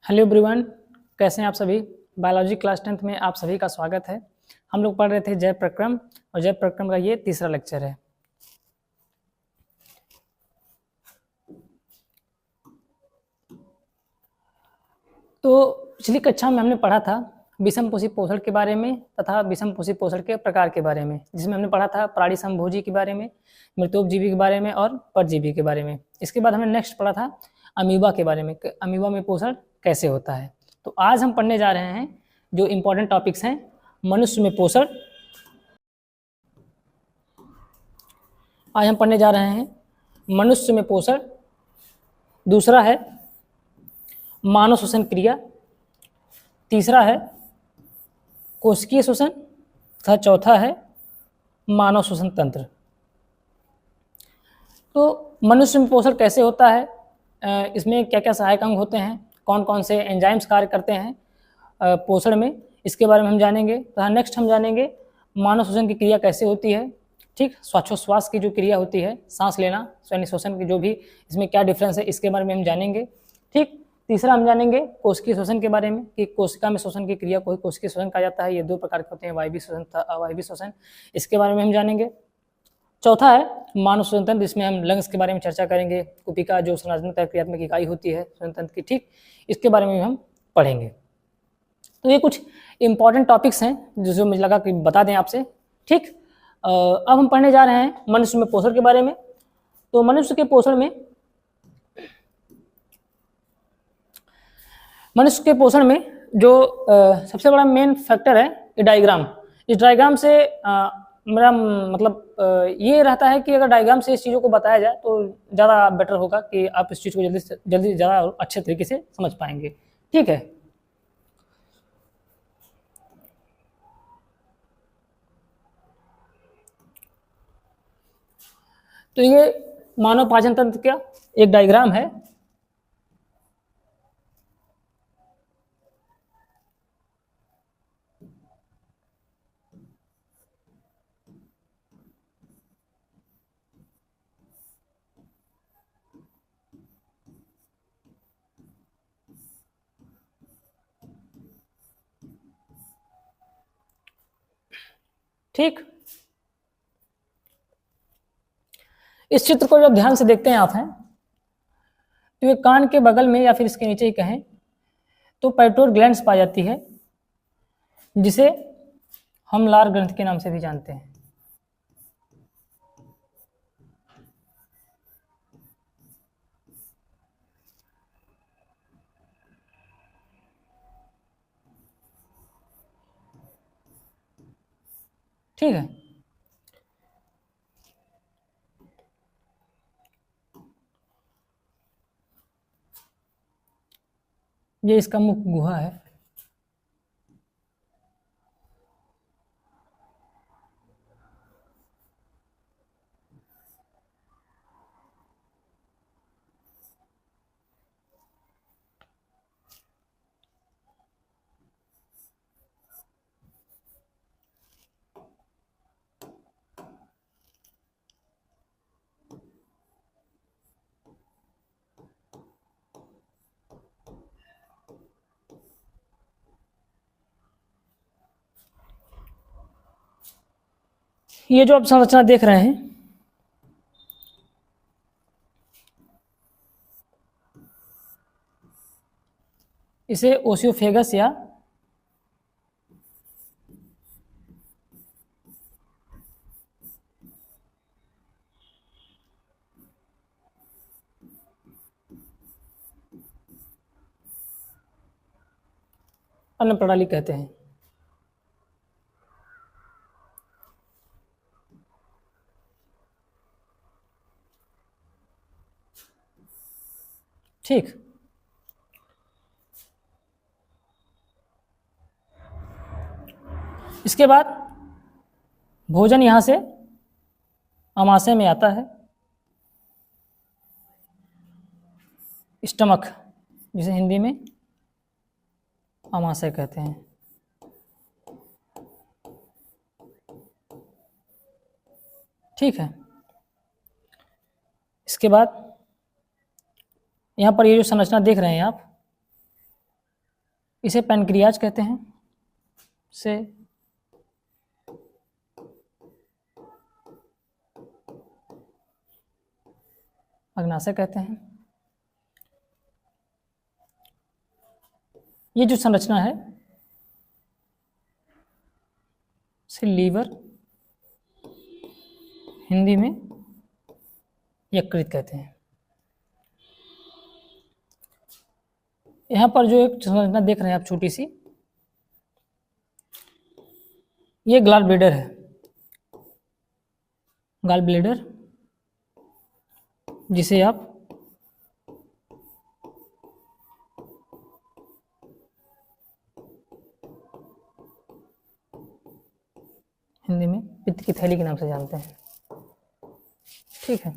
Hello everyone, कैसे हैं आप सभी। बायोलॉजी क्लास 10th में आप सभी का स्वागत है। हम लोग पढ़ रहे थे जैव प्रक्रम और जैव प्रक्रम का ये तीसरा लेक्चर है। तो पिछली कक्षा में हमने पढ़ा था विषम पोषी पोषण के बारे में तथा विषम पोषी पोषण के प्रकार के बारे में, जिसमें हमने पढ़ा था प्राणी समभोजी के बारे में, मृतोपजीवी के बारे में और परजीवी के बारे में। इसके बाद हमने नेक्स्ट पढ़ा था अमीबा के बारे में, अमीबा में पोषण कैसे होता है। तो आज हम पढ़ने जा रहे हैं जो इम्पोर्टेंट टॉपिक्स हैं मनुष्य में पोषण। आज हम पढ़ने जा रहे हैं मनुष्य में पोषण, दूसरा है मानव श्वसन क्रिया, तीसरा है कोशिकीय श्वसन तथा चौथा है मानव श्वसन तंत्र। तो मनुष्य में पोषण कैसे होता है, इसमें क्या क्या सहायक अंग होते हैं, कौन कौन से एंजाइम्स कार्य करते हैं पोषण में, इसके बारे में हम जानेंगे। तथा नेक्स्ट हम जानेंगे मानव श्वसन की क्रिया कैसे होती है। ठीक, श्वासोच्छ्वास की जो क्रिया होती है, सांस लेना यानी श्वसन की जो भी, इसमें क्या डिफरेंस है इसके बारे में हम जानेंगे। ठीक, तीसरा हम जानेंगे कोशिकीय श्वसन के बारे में कि कोशिका में श्वसन की क्रिया को कोशिकीय श्वसन कहा जाता है। ये दो प्रकार के होते हैं, वायवीय श्वसन तथा अवायवीय श्वसन, इसके बारे में हम जानेंगे। चौथा है मानव श्वसन तंत्र, जिसमें हम लंग्स के बारे में चर्चा करेंगे, कुपिका जो संरचनात्मक क्रियात्मक इकाई होती है श्वसन तंत्र की, ठीक, इसके बारे में भी हम पढ़ेंगे। तो ये कुछ इंपॉर्टेंट टॉपिक्स हैं जो मुझे लगा कि बता दें आपसे। ठीक, अब हम पढ़ने जा रहे हैं मनुष्य में पोषण के बारे में। तो मनुष्य के पोषण में जो सबसे बड़ा मेन फैक्टर है ये डायग्राम। इस डायग्राम से मेरा मतलब ये रहता है कि अगर डायग्राम से इस चीज़ों को बताया जाए तो ज़्यादा बेटर होगा कि आप इस चीज़ को जल्दी ज़्यादा अच्छे तरीके से समझ पाएंगे। ठीक है, तो ये मानव पाचन तंत्र का एक डायग्राम है। ठीक, इस चित्र को जब ध्यान से देखते हैं आप हैं तो ये कान के बगल में या फिर इसके नीचे ही कहें तो पैटोर ग्लैंड्स पाई जाती है, जिसे हम लार ग्रंथि के नाम से भी जानते हैं। ठीक है, ये इसका मुख्य गुहा है। ये जो आप संरचना देख रहे हैं इसे ओसियोफेगस या अन्न प्रणाली कहते हैं। ठीक, इसके बाद भोजन यहां से अमाशय में आता है, स्टमक जिसे हिंदी में अमाशय कहते हैं। ठीक है, इसके बाद यहाँ पर ये जो संरचना देख रहे हैं आप, इसे पैनक्रियाज कहते हैं, से अग्नाशय कहते हैं। ये जो संरचना है इसे लीवर, हिंदी में यकृत कहते हैं। यहाँ पर जो एक संरचना देख रहे हैं आप छोटी सी, ये गॉल ब्लैडर है। गॉल ब्लैडर जिसे आप हिंदी में पित्त की थैली के नाम से जानते हैं। ठीक है,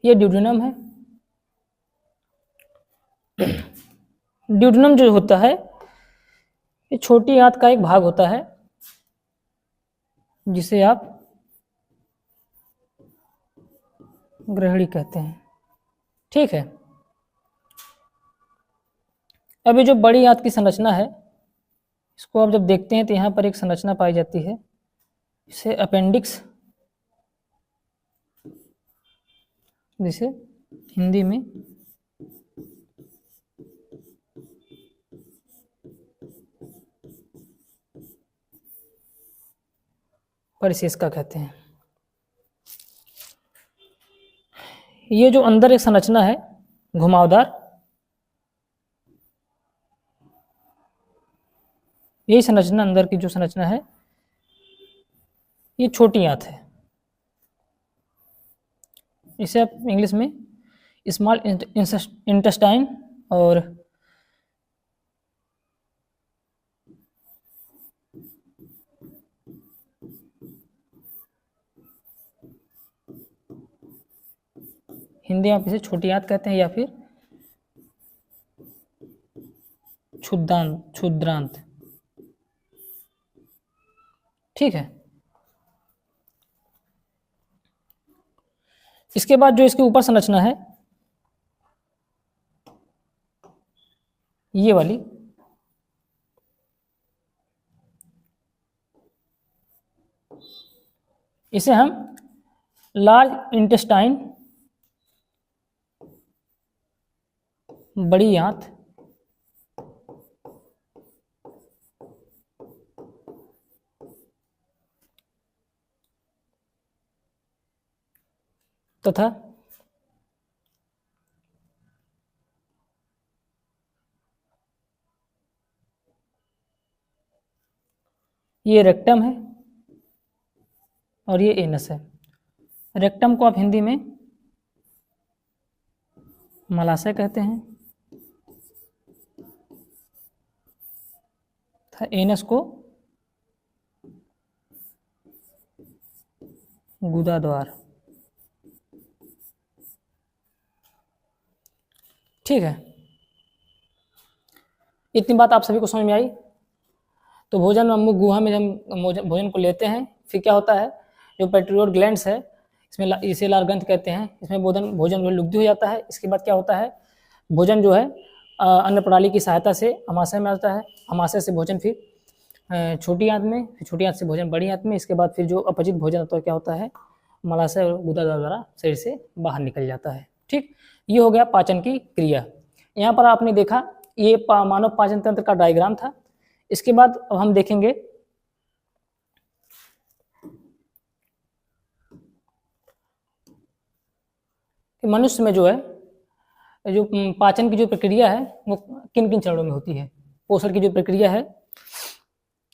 ये ड्यूडेनम है। ड्यूडेनम जो होता है ये छोटी आंत का एक भाग होता है जिसे आप ग्रहणी कहते हैं। ठीक है, अभी जो बड़ी आंत की संरचना है इसको आप जब देखते हैं तो यहाँ पर एक संरचना पाई जाती है, इसे अपेंडिक्स, जिसे हिंदी में परिशेषका कहते हैं। ये जो अंदर एक संरचना है घुमावदार, यही संरचना, अंदर की जो संरचना है ये छोटी आंत है। इसे आप इंग्लिश में स्मॉल इंटेस्टाइन और हिंदी में आप इसे छोटी आंत कहते हैं या फिर क्षुद्रांत। ठीक है, इसके बाद जो इसके ऊपर संरचना है ये वाली, इसे हम लार्ज इंटेस्टाइन, बड़ी आंत, तथा ये रेक्टम है और ये एनस है। रेक्टम को आप हिंदी में मलाशय कहते हैं, एनस को गुदाद्वार। ठीक है, इतनी बात आप सभी को समझ में आई। तो भोजन अम्मुख गुहा में जब भोजन को लेते हैं फिर क्या होता है, जो पेट्रियोड ग्लैंड्स है इसमें इसे लार ग्रंथ कहते हैं, इसमें भोजन जो लुब्धि हो जाता है। इसके बाद क्या होता है, भोजन जो है अन्न प्रणाली की सहायता से अमाशय में आता है, अमाशय से भोजन फिर छोटी आंत में, फिर छोटी आंत से भोजन बड़ी आंत में। इसके बाद फिर जो अपचित भोजन होता है क्या होता है, मलाशय और गुदा द्वारा शरीर से बाहर निकल जाता है। ठीक, ये हो गया पाचन की क्रिया। यहाँ पर आपने देखा ये मानव पाचन तंत्र का डायग्राम था। इसके बाद अब हम देखेंगे कि मनुष्य में जो है जो पाचन की जो प्रक्रिया है वो किन किन चरणों में होती है, पोषण की जो प्रक्रिया है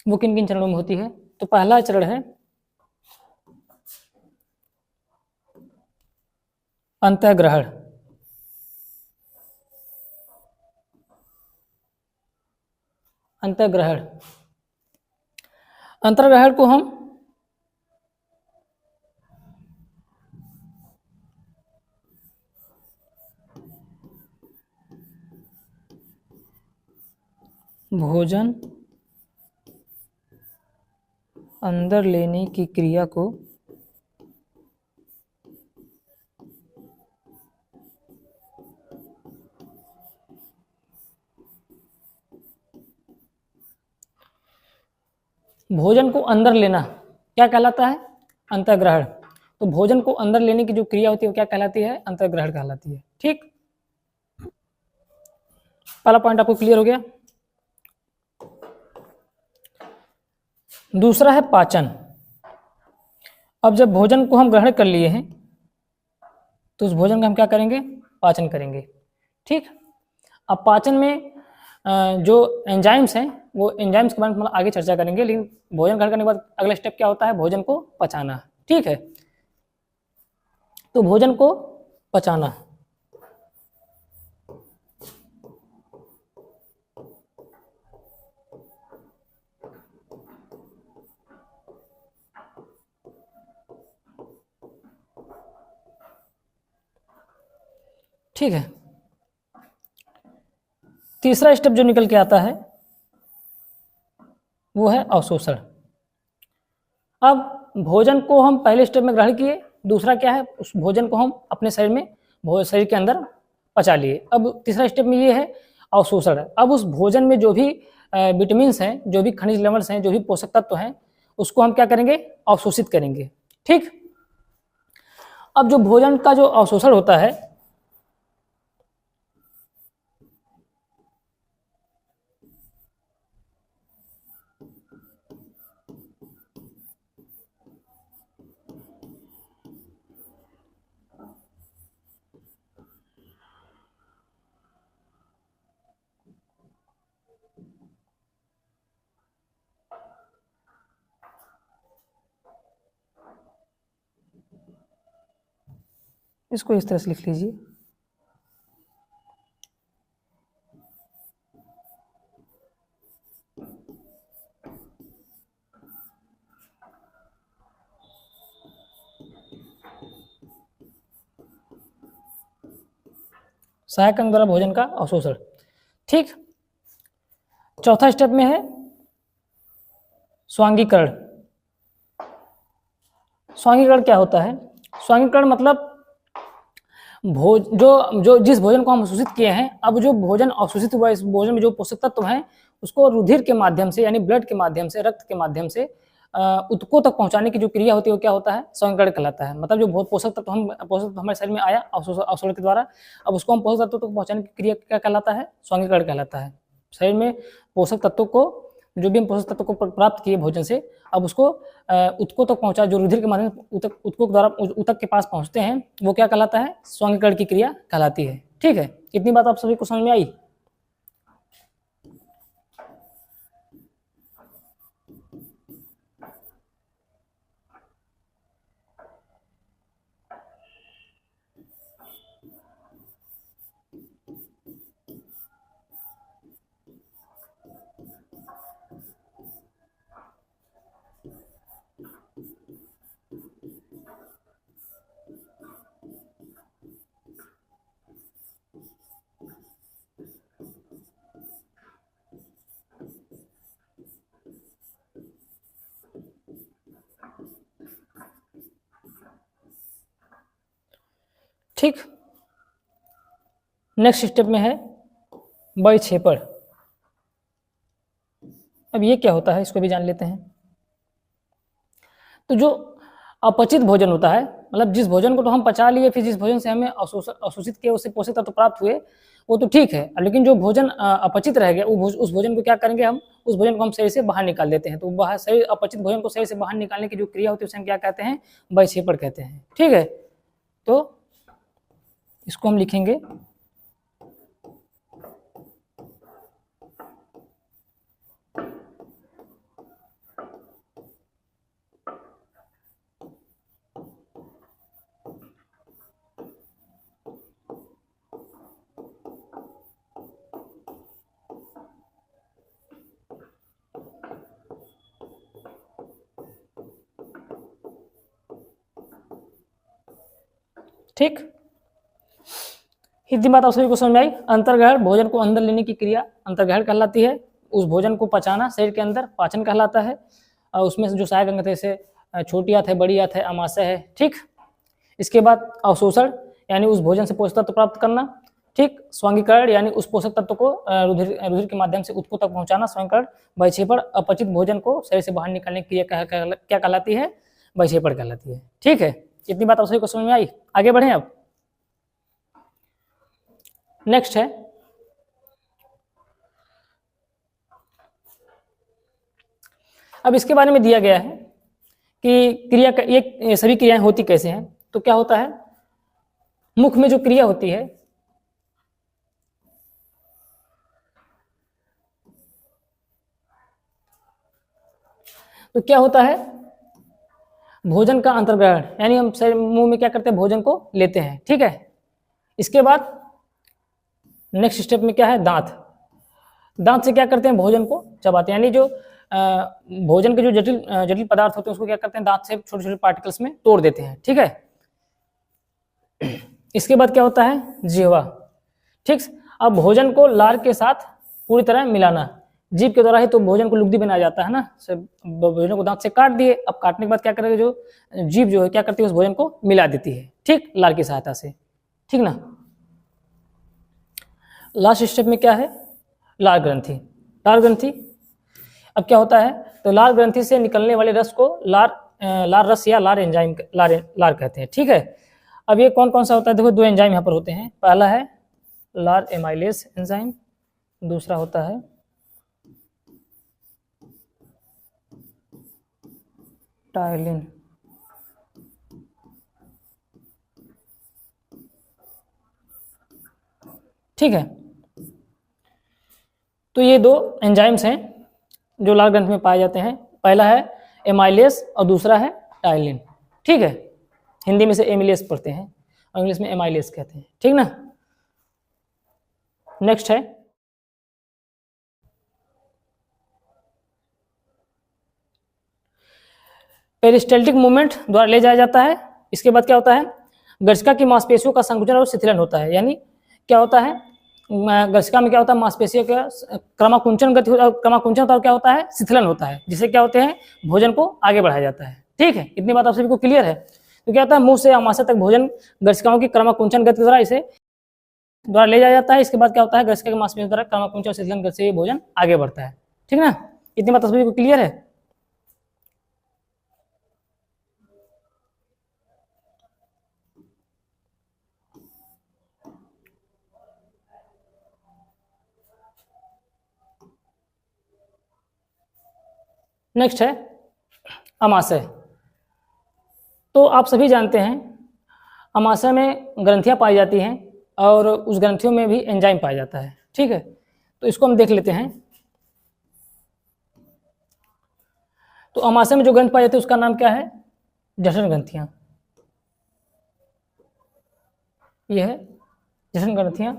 वो किन किन चरणों में होती है। तो पहला चरण है अंतःग्रहण। अंतःग्रहण, अंतर्ग्रहण को हम भोजन अंदर लेने की क्रिया को भोजन को अंदर लेना क्या कहलाता है? अंतर्ग्रहण। तो भोजन को अंदर लेने की जो क्रिया होती है वो क्या कहलाती है? अंतर्ग्रहण कहलाती है। ठीक, पहला पॉइंट आपको क्लियर हो गया। दूसरा है पाचन। अब जब भोजन को हम ग्रहण कर लिए हैं तो उस भोजन का हम क्या करेंगे? पाचन करेंगे। ठीक, अब पाचन में जो एंजाइम्स हैं वो एंजाइम्स के बारे में हम आगे चर्चा करेंगे, लेकिन भोजन ग्रहण करने के बाद अगला स्टेप क्या होता है? भोजन को पचाना। ठीक है, तो भोजन को पचाना। ठीक है, तीसरा स्टेप जो निकल के आता है वो है अवशोषण। अब भोजन को हम पहले स्टेप में ग्रहण किए, दूसरा क्या है? उस भोजन को हम अपने शरीर में शरीर के अंदर पचा लिए। अब तीसरा स्टेप में ये है अवशोषण। अब उस भोजन में जो भी विटामिन्स हैं, जो भी खनिज लवण हैं, जो भी पोषक तत्व हैं, उसको हम क्या करेंगे? अवशोषित करेंगे। ठीक, अब जो भोजन का जो अवशोषण होता है इसको इस तरह से लिख लीजिए। सहायक अंग द्वारा भोजन का अवशोषण। ठीक, चौथा स्टेप में है स्वांगीकरण। स्वांगीकरण क्या होता है? स्वांगीकरण मतलब जो जिस भोजन को हम अवशोषित किए हैं, अब जो भोजन अवशोषित हुआ, इस भोजन में जो पोषक तत्व हैं उसको रुधिर के माध्यम से, यानी ब्लड के माध्यम से, रक्त के माध्यम से उत्तकों तक पहुंचाने की जो क्रिया होती है वो क्या होता है? स्वांगीकरण कहलाता है। मतलब जो पोषक तत्व हमारे शरीर में आया अवशोषण के द्वारा, अब उसको हम पोषक तत्वों तक पहुंचाने की क्रिया क्या कहलाता है? स्वांगीकरण कहलाता है। शरीर में पोषक तत्वों को, जो भी हम पोषक तत्व को प्राप्त किए भोजन से, अब उसको उत्तकों तक पहुंचा, जो रुधिर के माध्यम से उत्तकों के द्वारा उत्तक के पास पहुंचते हैं, वो क्या कहलाता है? स्वांगीकरण की क्रिया कहलाती है। ठीक है, इतनी बात आप सभी को समझ में आई? ठीक, नेक्स्ट स्टेप में है बहिक्षेपण। अब ये क्या होता है इसको भी जान लेते हैं। तो जो अपचित भोजन होता है, मतलब जिस भोजन को तो हम पचा लिए, फिर जिस भोजन से हमें अवशोषित किए, उससे पोषक तत्व प्राप्त हुए, वो तो ठीक है, लेकिन जो भोजन अपचित रह गया, उस भोजन को क्या करेंगे? हम उस भोजन को हम शरीर से बाहर निकाल देते हैं। तो बाहर शरीर अपचित भोजन को शरीर से बाहर निकालने की जो क्रिया होती है उसे हम क्या कहते हैं? बहिक्षेपण कहते हैं। ठीक है, तो इसको हम लिखेंगे ठीक। इतनी बात आप सभी को समझ में आई? अंतर्ग्रहण, भोजन को अंदर लेने की क्रिया अंतर्ग्रहण कहलाती है। उस भोजन को पचाना शरीर के अंदर पाचन कहलाता है। और उसमें से जो सहायक अंग थे, जैसे छोटी आंत है, बड़ी आंत है, अमाशय है। ठीक, इसके बाद अवशोषण, यानी उस भोजन से पोषक तत्व प्राप्त करना। ठीक, स्वांगीकरण यानी उस पोषक तत्व को रुधिर के माध्यम से ऊतकों तक पहुंचाना, स्वांगीकरण। वैक्षेपण अपचित भोजन को शरीर से बाहर निकालने की क्रिया क्या कहलाती है? वैक्षेपण कहलाती है। ठीक है, इतनी बात आप सभी को समझ में आई? आगे बढ़ें अब। नेक्स्ट है अब इसके बारे में दिया गया है कि क्रिया ये सभी क्रियाएं होती कैसे हैं। तो क्या होता है, मुख में जो क्रिया होती है तो क्या होता है, भोजन का अंतर्ग्रहण, यानी हम मुंह में क्या करते हैं, भोजन को लेते हैं। ठीक है, इसके बाद नेक्स्ट स्टेप में क्या है, दांत। दांत से क्या करते हैं, भोजन को चबाते हैं, यानी जो भोजन के जो जटिल पदार्थ होते हैं उसको क्या करते हैं, दांत से छोटे छोटे पार्टिकल्स में तोड़ देते हैं। ठीक है, इसके बाद क्या होता है, जिह्वा। ठीक, अब भोजन को लार के साथ पूरी तरह मिलाना, जीभ के द्वारा ही तो भोजन को लुगदी बनाया जाता है ना। भोजन को दांत से काट दिए, अब काटने के बाद क्या करेगा, जो जीभ जो है क्या करती है, उस भोजन को मिला देती है। ठीक, लार की सहायता से। ठीक ना। लास्ट स्टेप में क्या है, लार ग्रंथि। लार ग्रंथि, अब क्या होता है, तो लार ग्रंथि से निकलने वाले रस को लार रस या लार एंजाइम लार कहते हैं। ठीक है, अब ये कौन कौन सा होता है, देखो दो एंजाइम यहाँ पर होते हैं। पहला है लार एमाइलेज एंजाइम, दूसरा होता है टायलिन। ठीक है, तो ये दो एंजाइम्स हैं जो लार ग्रंथि में पाए जाते हैं। पहला है एमाइलेज और दूसरा है टायलिन। ठीक है, हिंदी में से एमिलेज पढ़ते हैं और इंग्लिश में एमाइलेज कहते हैं। ठीक ना। नेक्स्ट है पेरिस्टल्टिक मूवमेंट द्वारा ले जाया जाता है। इसके बाद क्या होता है, गर्शिका की मांसपेशियों का संकुचन और शिथिलन होता है। यानी क्या होता है, गर्शिका में क्या होता है, मांसपेशियों का क्रमाकुंचन गति, क्रमाकुंचन होता है, क्या होता है, शिथिलन होता है, जिससे क्या होते हैं, भोजन को आगे बढ़ाया जाता है। ठीक है, इतनी बात आप सभी को क्लियर है। तो क्या होता है, मुंह से आमाशय तक भोजन गर्शिकाओं की क्रमाकुंचन गति द्वारा इसे द्वारा ले जाया जाता है। इसके बाद क्या होता है, गर्शिका की मांसपेशियों द्वारा क्रमाकुंचन और शिथिलन गति से भोजन आगे बढ़ता है। ठीक ना, इतनी बात आप सभी को क्लियर है। नेक्स्ट है अमाशय। तो आप सभी जानते हैं अमाशय में ग्रंथियां पाई जाती हैं और उस ग्रंथियों में भी एंजाइम पाया जाता है। ठीक है, तो इसको हम देख लेते हैं। तो अमाशय में जो ग्रंथ पाई जाती है उसका नाम क्या है, जठर ग्रंथियां। यह है जठर ग्रंथियां,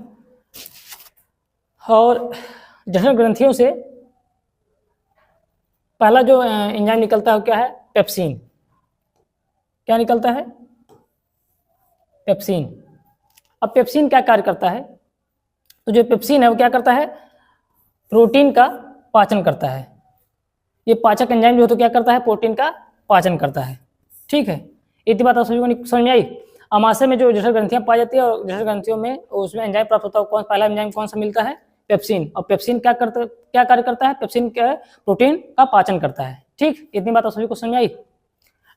और जठर ग्रंथियों से पहला जो एंजाइम निकलता है वो क्या है, पेप्सिन। क्या निकलता है, पेप्सिन। अब पेप्सिन क्या कार्य करता है, तो जो पेप्सिन है वो क्या करता है, प्रोटीन का पाचन करता है। ये पाचक एंजाइम जो है तो क्या करता है, प्रोटीन का पाचन करता है। ठीक है, इतनी बात आप सभी को समझ में आई। अमाशय में जो जठर ग्रंथियां पाई जाती है और जठर ग्रंथियों में उसमें एंजाइम प्राप्त होता है, कौन पहला एंजाइम कौन सा मिलता है, पेप्सिन। और पेप्सिन क्या कार्य करता है, पेप्सिन क्या है, प्रोटीन का पाचन करता है। ठीक, इतनी बात आप सभी को समझ में आई।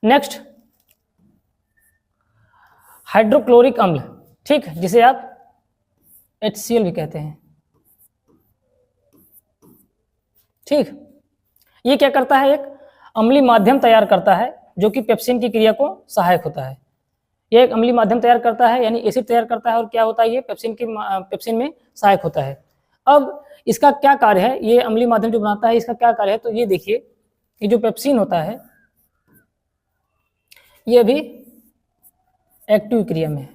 नेक्स्ट हाइड्रोक्लोरिक अम्ल, ठीक, जिसे आप HCl भी कहते हैं। ठीक, ये क्या करता है, एक अम्लीय माध्यम तैयार करता है जो कि पेप्सिन की क्रिया को सहायक होता है। ये एक अम्लीय माध्यम तैयार करता है, यानी एसिड तैयार करता है, और क्या होता है, ये पेप्सिन में सहायक होता है। अब इसका क्या कार्य है, ये अम्लीय माध्यम जो बनाता है इसका क्या कार्य है, तो ये देखिए, ये जो पेप्सिन होता है ये भी एक्टिव क्रिया में है।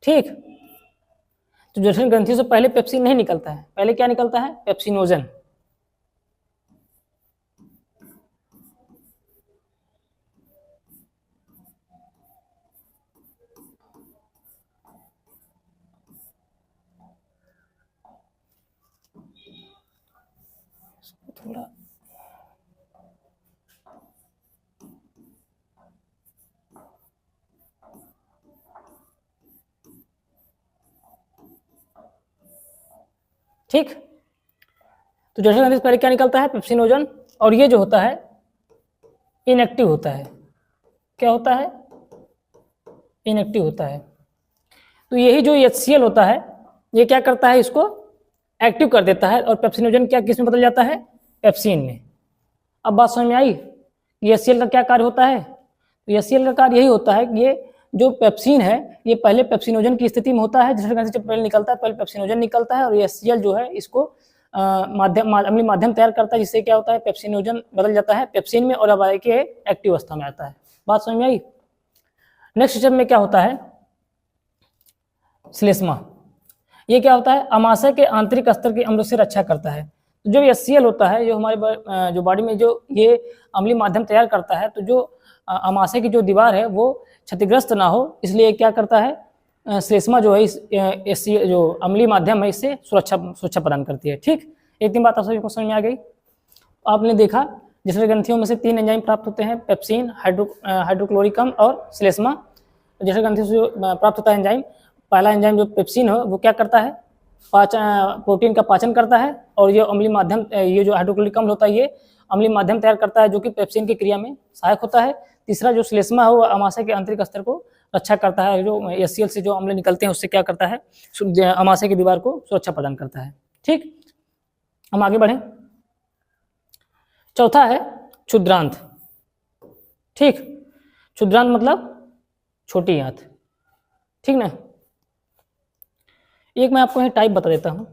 ठीक, तो जठर ग्रंथियों से पहले पेप्सिन नहीं निकलता है, पहले क्या निकलता है, पेप्सिनोजन। थोड़ा ठीक। तो जठर ग्रंथि से पहले क्या निकलता है? पेप्सिनोजन, और ये जो होता है इनएक्टिव होता है। क्या होता है? इनएक्टिव होता है। तो यही जो HCl होता है ये क्या करता है? इसको एक्टिव कर देता है, और पेप्सिनोजन क्या किस में बदल जाता है? पेप्सिन में। अब बात समझ में आई कि HCl का क्या कार्य होता है? तो HCl का कार्य यही होता है कि ये जो पेप्सिन है ये पहले पेप्सिनोजन की स्थिति में होता है, जठर ग्रंथि से पहले निकलता है, पहले पेप्सिनोजन निकलता है, और HCl जो है इसको अम्लीय माध्यम तैयार करता है, जिससे क्या होता है? पेप्सिनोजन बदल जाता है पेप्सिन में, और अब आके एक्टिव अवस्था में आता है। बात समझ में आई? नेक्स्ट स्टेप में क्या होता है? श्लेष्मा। ये क्या होता है? अमाशय के आंतरिक स्तर के अम्ल से रक्षा करता है। तो जो HCl होता है जो हमारे जो बॉडी में जो ये अम्लीय माध्यम तैयार करता है, तो जो अमाशय की जो दीवार है वो क्षतिग्रस्त ना हो, इसलिए क्या करता है? श्लेष्मा जो है इस HCl जो अम्लीय माध्यम है इससे सुरक्षा प्रदान करती है। ठीक, एक दिन बात आप सभी को समझ में आ गई। आपने देखा जठर ग्रंथियों में से 3 एंजाइम प्राप्त होते हैं, पेप्सिन, हाइड्रोक्लोरिकम और श्लेष्मा। जठर ग्रंथियों से प्राप्त होता है एंजाइम, पहला एंजाइम जो पेप्सिन है वो क्या करता है? प्रोटीन का पाचन करता है, और ये अम्लीय माध्यम ये जो हाइड्रोक्लोरिक अम्ल होता है ये अम्लीय माध्यम तैयार करता है जो कि पेप्सिन की क्रिया में सहायक होता है। तीसरा जो श्लेष्मा है वो अमाशय के आंतरिक स्तर को रक्षा करता है, जो HCl से जो अम्ल निकलते हैं उससे क्या करता है? अमाशय की दीवार को सुरक्षा प्रदान करता है। ठीक, हम आगे बढ़ें। चौथा है क्षुद्रांत। ठीक, क्षुद्रांत मतलब छोटी आंत। ठीक ना। एक मैं आपको टाइप बता देता हूं।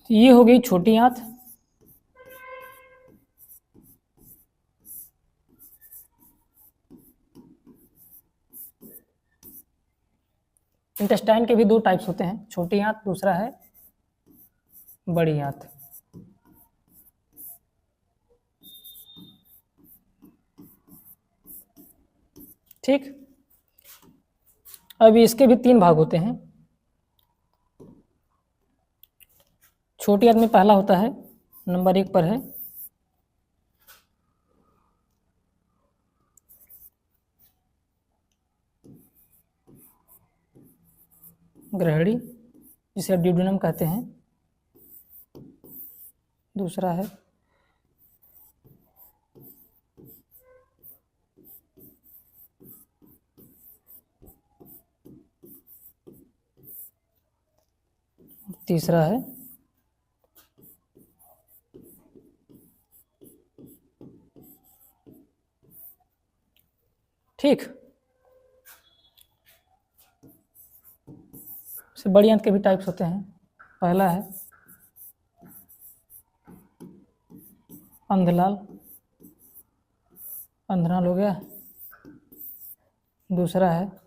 ये हो गई छोटी आंत। इंटेस्टाइन के भी 2 टाइप्स होते हैं, छोटी आंत, दूसरा है बड़ी आंत। ठीक, अब इसके भी 3 भाग होते हैं। छोटी आंत में पहला होता है, नंबर 1 पर है ग्रहणी, जिसे आप ड्यूडेनम कहते हैं। दूसरा है तीसरा है ठीक। से बड़ी आंत के भी टाइप्स होते हैं। पहला है अंधलाल, अंधनाल हो गया। दूसरा है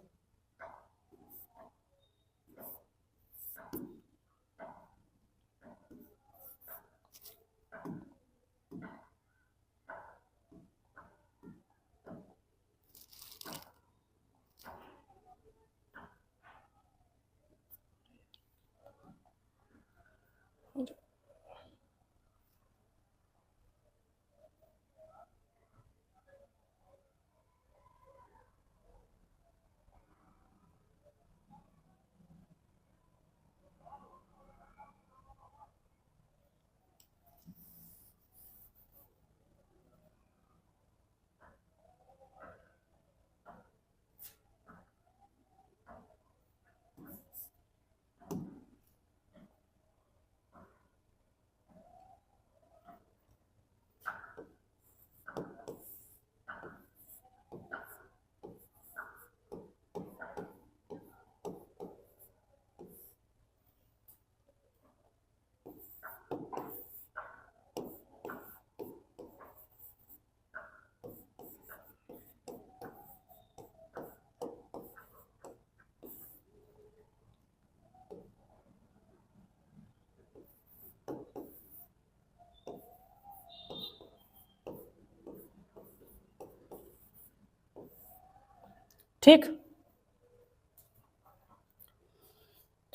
ठीक।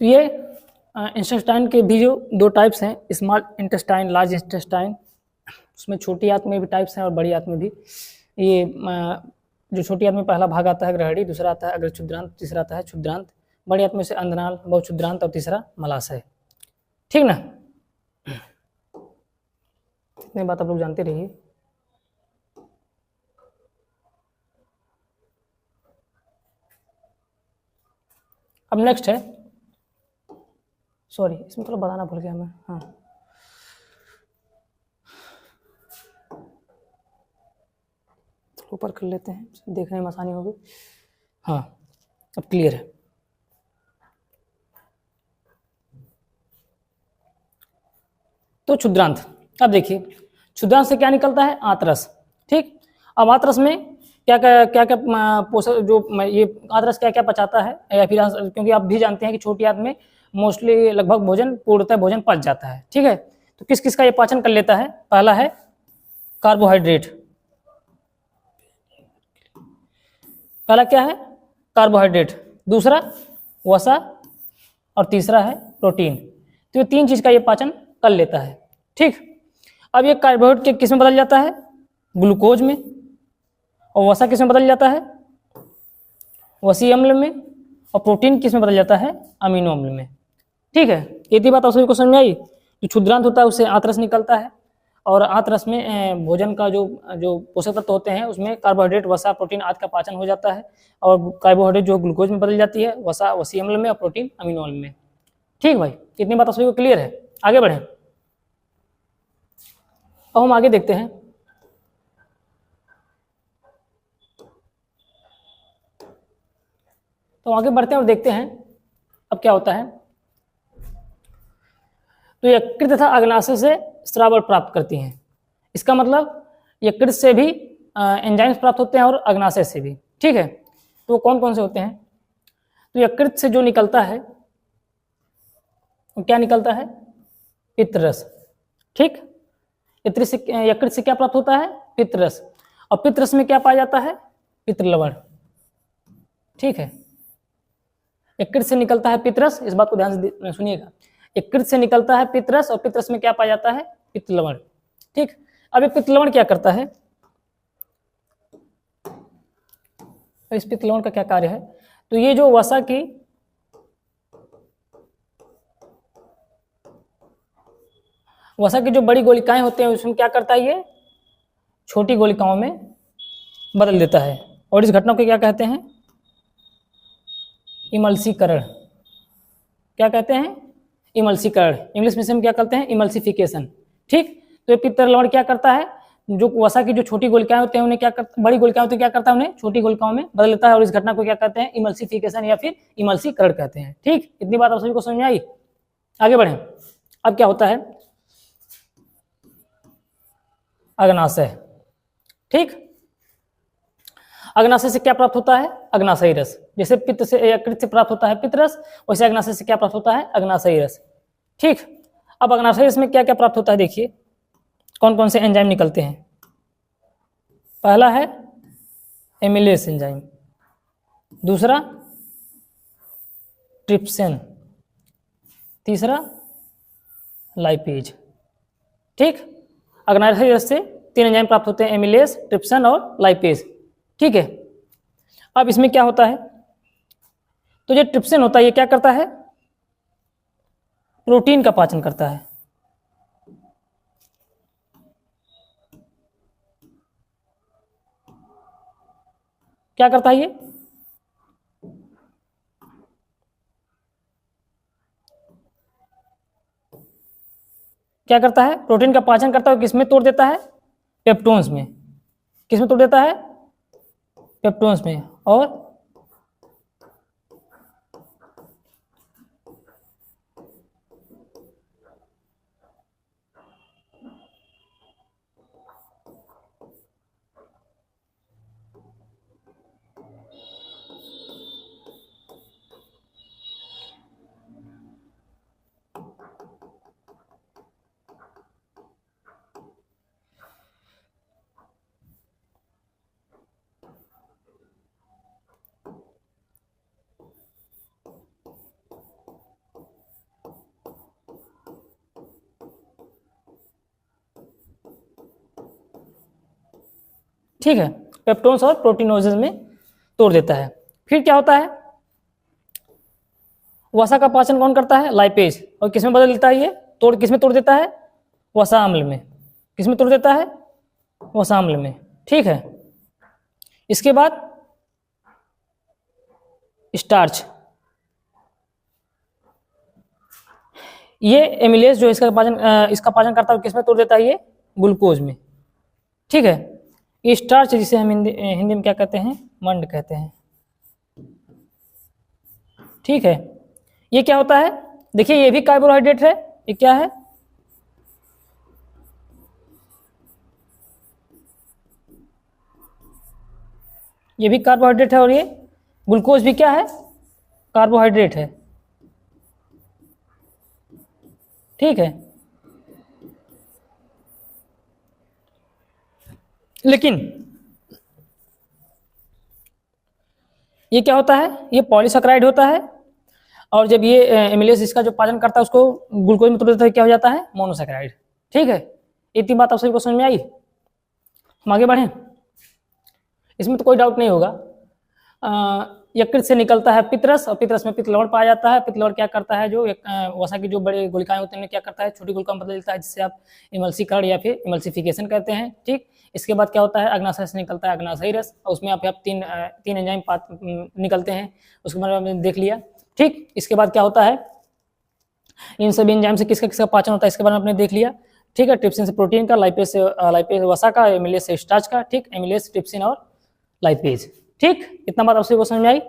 तो ये इंटेस्टाइन के भी जो दो टाइप्स हैं, स्मॉल इंटेस्टाइन, लार्ज इंटेस्टाइन, उसमें छोटी आंत में भी टाइप्स हैं और बड़ी आंत में भी। ये जो छोटी आंत में पहला भाग आता है ग्रहणी, दूसरा आता है अग्रक्षुद्रांत, तीसरा आता है क्षुद्रांत, बड़ी आंत में से अंधनाल, बहुक्षुद्रांत और तीसरा मलाशय। ठीक ना, इतनी बात आप लोग जानते रहिए। अब नेक्स्ट है, सॉरी इसमें थोड़ा बताना भूल गया मैं, हाँ ऊपर कर लेते हैं, देखने में आसानी होगी। हाँ अब क्लियर है। तो क्षुद्रांत, अब देखिए क्षुद्रांत से क्या निकलता है, आंतरस। ठीक, अब आंतरस में क्या क्या क्या क्या पोषक, जो ये आंतरस क्या क्या पचाता है, या फिर क्योंकि आप भी जानते हैं कि छोटी आंत में मोस्टली लगभग भोजन, पूर्णतः भोजन पच जाता है। ठीक है, तो किस किस का ये पाचन कर लेता है, पहला है कार्बोहाइड्रेट, पहला क्या है कार्बोहाइड्रेट, दूसरा वसा और तीसरा है प्रोटीन। तो ये तीन चीज का ये पाचन कर लेता है। ठीक, अब ये कार्बोहाइड्रेट किस में बदल जाता है, ग्लूकोज में, और वसा किस में बदल जाता है, वसी अम्ल में, और प्रोटीन किस में बदल जाता है, अमीनो अम्ल में। ठीक है, इतनी बात आप सभी को समझ में आई। जो क्षुद्रांत होता है उससे आंतरस निकलता है, और आंतरस में भोजन का जो जो पोषक तत्व होते हैं उसमें कार्बोहाइड्रेट, वसा, प्रोटीन आदि का पाचन हो जाता है, और कार्बोहाइड्रेट जो ग्लूकोज में बदल जाती है, वसा वसी अम्ल में, और प्रोटीन अमीनो अम्ल में। ठीक भाई, इतनी बात आप सभी को क्लियर है, आगे बढ़ें। अब हम आगे देखते हैं, तो आगे बढ़ते हैं और देखते हैं अब क्या होता है। तो यकृत तथा अग्नाशय से स्राव प्राप्त करती हैं, इसका मतलब यकृत से भी एंजाइम्स प्राप्त होते हैं और अग्नाशय से भी। ठीक है, तो कौन कौन से होते हैं, तो यकृत से जो निकलता है वो क्या निकलता है, पित्तरस। ठीक, यकृत से क्या प्राप्त होता है, पित्तरस, और पित्तरस में क्या पाया जाता है, पित्त लवण। ठीक है, यकृत से निकलता है पित्तरस, इस बात को ध्यान से सुनिएगा, यकृत से निकलता है पित्तरस, और पित्तरस में क्या पाया जाता है, पित्त लवण। ठीक, अब ये पित्त लवण क्या करता है, इस पित्त लवण का क्या कार्य है, तो ये जो वसा की जो बड़ी गोलिकाएं होते हैं उसमें क्या करता है, ये छोटी गोलिकाओं में बदल देता है, और इस घटना को क्या कहते हैं, इमल्सीकरण। क्या कहते हैं, इमल्सीकरण, इंग्लिश में से हम क्या कहते हैं, इमल्सिफिकेशन। ठीक, तो ये पित्त लवण क्या करता है, जो वसा की जो छोटी गोलिकाएं होते हैं उन्हें क्या करता, बड़ी गोलिकाएं होती है क्या करता है, उन्हें छोटी गोलिकाओं में बदल लेता है, और इस घटना को क्या कहते हैं, इमल्सिफिकेशन या फिर इमल्सीकरण कहते हैं। ठीक, इतनी बात आप सभी को समझ में आई, आगे बढ़ें। अब क्या होता है, अग्नाशय। ठीक, अग्नाशय से क्या प्राप्त होता है, अग्नाशयी रस, जैसे पित्त से यकृत से प्राप्त होता है पित्त रस, वैसे अग्नाशय से क्या प्राप्त होता है, अग्नाशयी रस। ठीक, अब अग्नाशयी रस में क्या क्या प्राप्त होता है, देखिए कौन कौन से एंजाइम निकलते हैं। पहला है एमिलेस एंजाइम, दूसरा ट्रिप्सिन, तीसरा लाइपेज। ठीक, अग्नाशयी रस से तीन एंजाइम प्राप्त होते हैं, एमिलेस, ट्रिप्सिन और लाइपेज। ठीक है, अब इसमें क्या होता है, तो जो ट्रिप्सिन होता है ये क्या करता है, प्रोटीन का पाचन करता है। क्या करता है ये, क्या करता है, प्रोटीन का पाचन करता है, किसमें तोड़ देता है, पेप्टोन्स में। किसमें तोड़ देता है, पेप्टोन्स में। और ठीक है, पेप्टोन्स और प्रोटीनोजेज में तोड़ देता है। फिर क्या होता है, वसा का पाचन कौन करता है, लाइपेज, और किसमें बदल देता है ये, किसमें तोड़ देता है, वसा अम्ल में। किसमें तोड़ देता है, वसा अम्ल में। ठीक है, इसके बाद स्टार्च, ये एमिलेज जो इसका पाचन करता है किसमें तोड़ देता है, ये ग्लूकोज में। ठीक है, ये स्टार्च जिसे हम हिंदी में क्या कहते हैं, मंड कहते हैं। ठीक है, ये क्या होता है, देखिए ये भी कार्बोहाइड्रेट है, ये क्या है, ये भी कार्बोहाइड्रेट है, और ये ग्लूकोज भी क्या है, कार्बोहाइड्रेट है। ठीक है, लेकिन ये क्या होता है, ये पॉलीसैकेराइड होता है, और जब ये एमिलेज इसका जो पाचन करता है उसको ग्लूकोज में तोड़ देता है, क्या हो जाता है, मोनोसैकेराइड। ठीक है, इतनी बात आप सभी को समझ में आई। हम आगे बढ़ें, इसमें तो कोई डाउट नहीं होगा। यकृत से निकलता है पित्रस, और पित्रस में पित्तलवण पाया जाता है। पित्तलवण क्या करता है, जो वसा की जो बड़े गुलिकाएं होते हैं क्या करता है, छोटी गुलिका में बदल देता है, जिससे आप इमल्सीकरण या फिर इमल्सिफिकेशन कहते हैं। ठीक, इसके बाद क्या होता है, अग्नाशय से निकलता है अग्नाशयी रस, और उसमें आप तीन एंजाइम निकलते हैं, उसके बारे में देख लिया। ठीक, इसके बाद क्या होता है, इन सभी एंजाइम से किसका किसका पाचन होता है इसके बारे में आपने देख लिया। ठीक है, ट्रिप्सिन से प्रोटीन का, लाइपेज वसा का, एमिलेज से स्टार्च का। ठीक, एमिलेज, ट्रिप्सिन और लाइपेज। ठीक, इतना बात आप सभी को समझ में आई।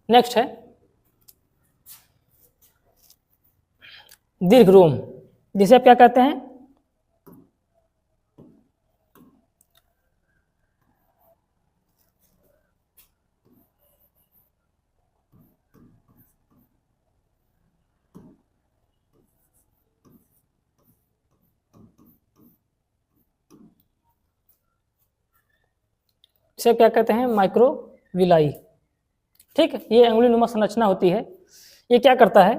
नेक्स्ट है दीर्घरोम, जिसे आप क्या कहते हैं, इसे क्या कहते हैं, माइक्रोविलाई। ठीक है, ये अंगुली नुमा संरचना होती है। ये क्या करता है,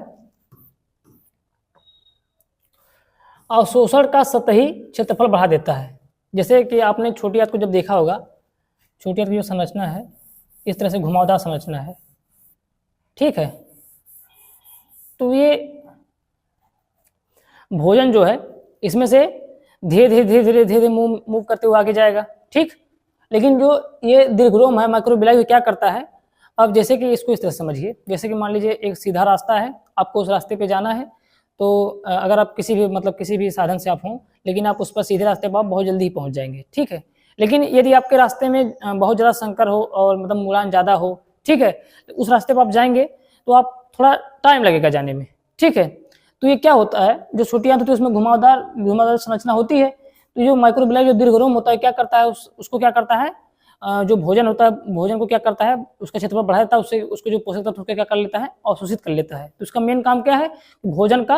अवशोषण का सतही क्षेत्रफल बढ़ा देता है। जैसे कि आपने छोटी आंत को जब देखा होगा, छोटी आंत की जो संरचना है इस तरह से घुमावदार संरचना है। ठीक है, तो ये भोजन जो है इसमें से धीरे धीरे धीरे धीरे धीरे मूव करते हुए आगे जाएगा। ठीक, लेकिन जो ये दीर्घरोम है माइक्रोविलाई क्या करता है, अब जैसे कि इसको इस तरह समझिए, जैसे कि मान लीजिए एक सीधा रास्ता है, आपको उस रास्ते पे जाना है, तो अगर आप किसी भी साधन से आप हों, लेकिन आप उस पर सीधे रास्ते पर आप बहुत जल्दी ही पहुंच जाएंगे। ठीक है, लेकिन यदि आपके रास्ते में बहुत ज़्यादा संकर हो और मतलब मुलान ज़्यादा हो, ठीक है, उस रास्ते पर आप जाएंगे तो आप थोड़ा टाइम लगेगा जाने में। ठीक है, तो ये क्या होता है, जो छोटी आंत होती है उसमें घुमावदार संरचना होती है। तो जो माइक्रोविलाई जो दीर्घरोम होता है क्या करता है, उसको क्या करता है, जो भोजन होता है, भोजन को क्या करता है, उसका क्षेत्रफल बढ़ा देता है, उससे उसके जो पोषक तत्व क्या कर लेता है, अवशोषित कर लेता है। तो उसका मेन काम क्या है, भोजन का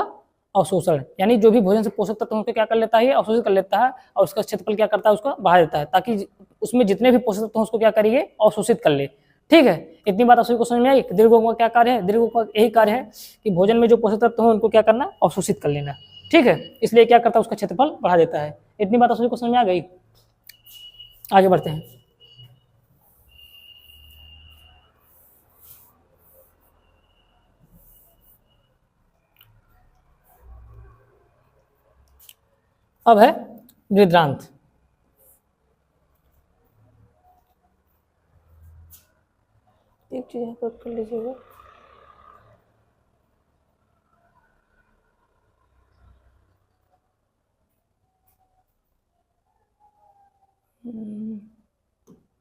अवशोषण, यानी जो भी भोजन से पोषक तत्व उसको क्या कर लेता है, अवशोषित कर लेता है, और उसका क्षेत्रफल क्या करता है, उसका बढ़ा देता है, ताकि उसमें जितने भी पोषक तत्व उसको क्या करिए, अवशोषित कर ले। ठीक है, इतनी बात आप सभी को समझ में आई। दीर्घरोम का क्या कार्य है, दीर्घरोम का यही कार्य है कि भोजन में जो पोषक तत्व है उनको क्या करना, अवशोषित कर लेना। ठीक है, इसलिए क्या करता है, उसका क्षेत्रफल बढ़ा देता है। इतनी बात आप सभी को समझ में आ गई। आगे बढ़ते हैं। अब है गृध्रांत। एक चीज यहाँ पर कर लीजिएगा,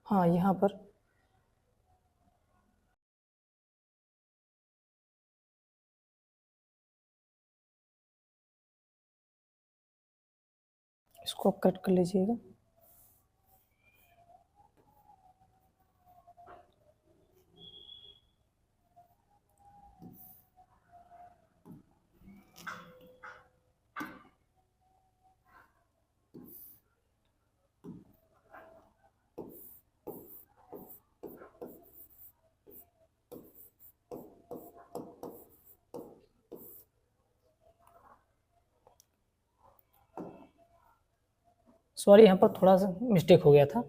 हाँ यहाँ पर इसको कट कर लीजिएगा। सॉरी, यहाँ पर थोड़ा सा मिस्टेक हो गया था।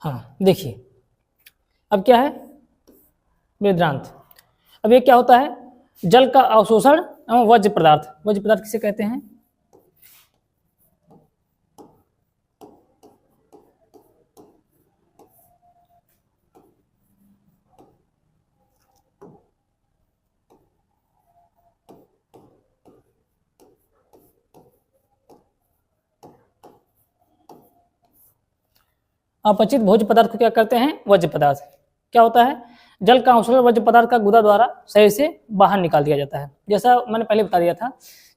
हाँ देखिए, अब क्या है, वेदांत। अब ये क्या होता है, जल का अवशोषण एवं वज्र पदार्थ। वज्र पदार्थ किसे कहते हैं, अपचित भोज्य पदार्थ को क्या करते हैं, वज्र पदार्थ। क्या होता है, जल का अवशोषण वज्र पदार्थ का गुदा द्वारा शरीर से बाहर निकाल दिया जाता है। जैसा मैंने पहले बता दिया था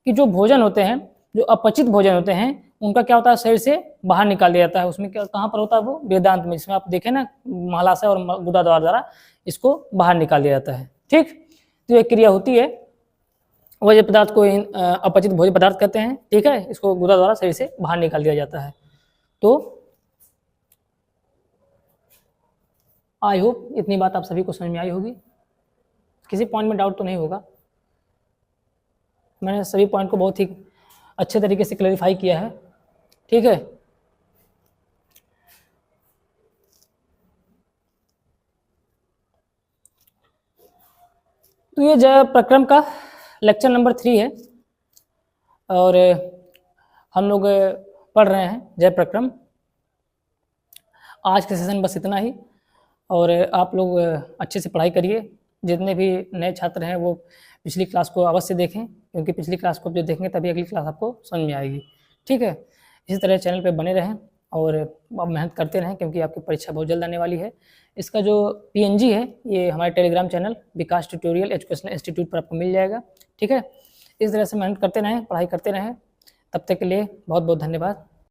कि जो भोजन होते हैं, जो अपचित भोजन होते हैं, उनका क्या होता है, शरीर से बाहर निकाल दिया जाता है। उसमें क्या, कहाँ पर होता है वो, वेदांत में, जिसमें आप देखें ना, महालाशय और गुदा द्वारा इसको बाहर निकाल दिया जाता है। ठीक, तो ये क्रिया होती है, वज्र पदार्थ को अपचित भोज्य पदार्थ कहते हैं। ठीक है, इसको गुदा द्वारा शरीर से बाहर निकाल दिया जाता है। तो आई होप इतनी बात आप सभी को समझ में आई होगी, किसी पॉइंट में डाउट तो नहीं होगा। मैंने सभी पॉइंट को बहुत ही अच्छे तरीके से क्लैरिफाई किया है। ठीक है, तो ये जय प्रक्रम का लेक्चर नंबर 3 है और हम लोग पढ़ रहे हैं जय प्रक्रम। आज के सेशन बस इतना ही, और आप लोग अच्छे से पढ़ाई करिए। जितने भी नए छात्र हैं वो पिछली क्लास को अवश्य देखें, क्योंकि पिछली क्लास को जब देखेंगे तभी अगली क्लास आपको समझ में आएगी। ठीक है, इसी तरह चैनल पे बने रहें और आप मेहनत करते रहें, क्योंकि आपकी परीक्षा बहुत जल्द आने वाली है। इसका जो PNG है ये हमारे टेलीग्राम चैनल विकास ट्यूटोरियल एजुकेशनल इंस्टीट्यूट पर आपको मिल जाएगा। ठीक है, इस तरह से मेहनत करते रहें, पढ़ाई करते रहें। तब तक के लिए बहुत बहुत धन्यवाद।